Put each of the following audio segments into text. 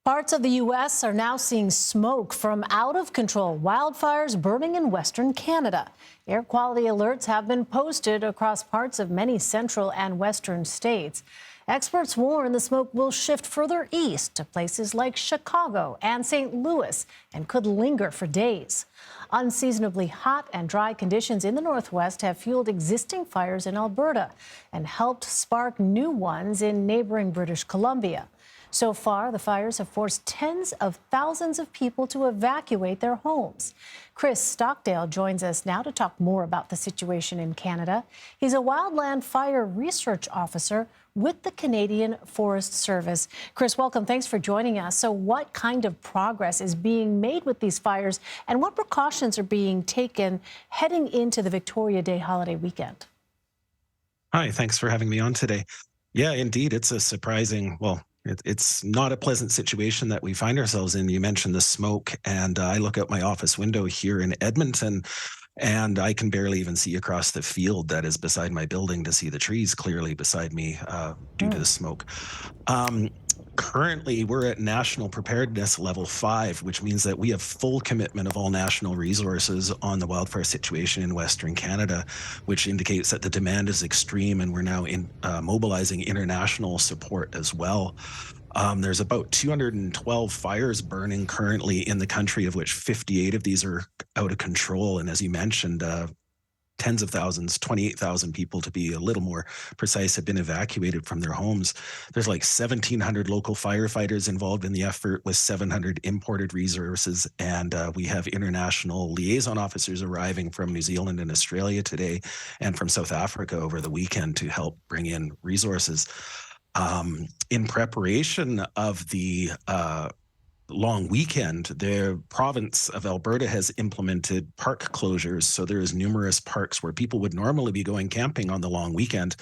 Parts of the U.S. are now seeing smoke from out-of-control wildfires burning in western Canada. Air quality alerts have been posted across parts of many central and western states. Experts warn the smoke will shift further east to places like Chicago and St. Louis and could linger for days. Unseasonably hot and dry conditions in the Northwest have fueled existing fires in Alberta and helped spark new ones in neighboring British Columbia. So far, the fires have forced tens of thousands of people to evacuate their homes. Chris Stockdale joins us now to talk more about the situation in Canada. He's a wildland fire research officer with the Canadian Forest Service. Chris, welcome. Thanks for joining us. So what kind of progress is being made with these fires, and what precautions are being taken heading into the Victoria Day holiday weekend? Hi, thanks for having me on today. Yeah, indeed, it's a surprising, it's not a pleasant situation that we find ourselves in. You mentioned the smoke, and I look out my office window here in Edmonton, and I can barely even see across the field that is beside my building to see the trees clearly beside me due to the smoke. Currently, we're at National Preparedness Level 5, which means that we have full commitment of all national resources on the wildfire situation in Western Canada, which indicates that the demand is extreme, and we're now mobilizing international support as well. There's about 212 fires burning currently in the country, of which 58 of these are out of control. And as you mentioned, tens of thousands, 28,000 people to be a little more precise, have been evacuated from their homes. There's like 1,700 local firefighters involved in the effort with 700 imported resources. And we have international liaison officers arriving from New Zealand and Australia today and from South Africa over the weekend to help bring in resources. In preparation of the long weekend, the province of Alberta has implemented park closures. So there's numerous parks where people would normally be going camping on the long weekend.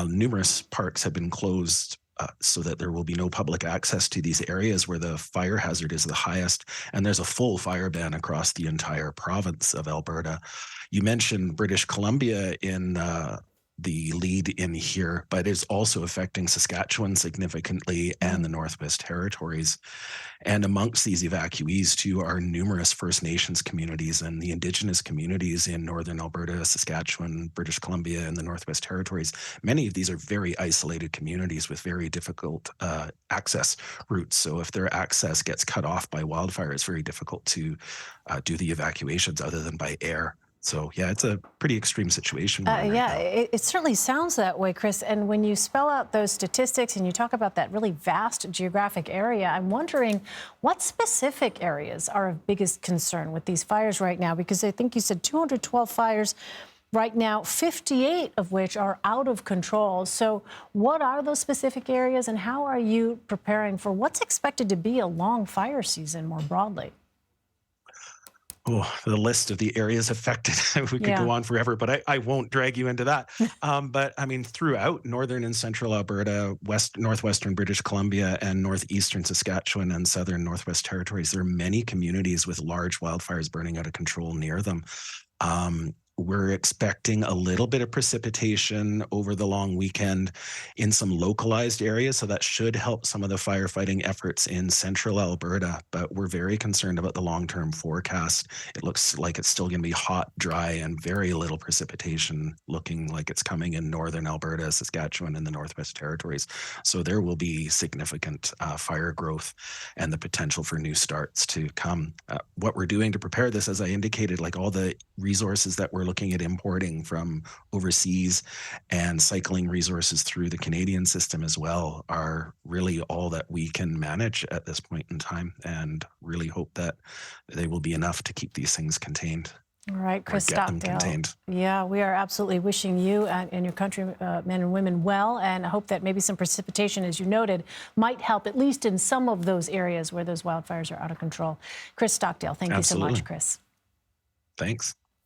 Numerous parks have been closed so that there will be no public access to these areas where the fire hazard is the highest. And there's a full fire ban across the entire province of Alberta. You mentioned British Columbia in the lead in here, but it's also affecting Saskatchewan significantly and the Northwest Territories. And amongst these evacuees, too, are numerous First Nations communities and the Indigenous communities in Northern Alberta, Saskatchewan, British Columbia, and the Northwest Territories. Many of these are very isolated communities with very difficult access routes. So if their access gets cut off by wildfire, it's very difficult to do the evacuations other than by air. So, yeah, it's a pretty extreme situation. It certainly sounds that way, Chris. And when you spell out those statistics and you talk about that really vast geographic area, I'm wondering what specific areas are of biggest concern with these fires right now? Because I think you said 212 fires right now, 58 of which are out of control. So what are those specific areas, and how are you preparing for what's expected to be a long fire season more broadly? Oh, the list of the areas affected, we could go on forever, but I won't drag you into that. But I mean, throughout northern and central Alberta, northwestern British Columbia, and northeastern Saskatchewan and southern Northwest Territories, there are many communities with large wildfires burning out of control near them. We're expecting a little bit of precipitation over the long weekend in some localized areas, so that should help some of the firefighting efforts in central Alberta, but we're very concerned about the long-term forecast. It looks like it's still going to be hot, dry, and very little precipitation, looking like it's coming in northern Alberta, Saskatchewan, and the Northwest Territories. So there will be significant fire growth and the potential for new starts to come. What we're doing to prepare this, as I indicated, like all the resources that we're looking at importing from overseas and cycling resources through the Canadian system as well, are really all that we can manage at this point in time, and really hope that they will be enough to keep these things contained. All right, Chris Stockdale. Yeah, we are absolutely wishing you and your countrymen and women well, and I hope that maybe some precipitation, as you noted, might help, at least in some of those areas where those wildfires are out of control. Chris Stockdale, thank you so much, Chris. Thanks.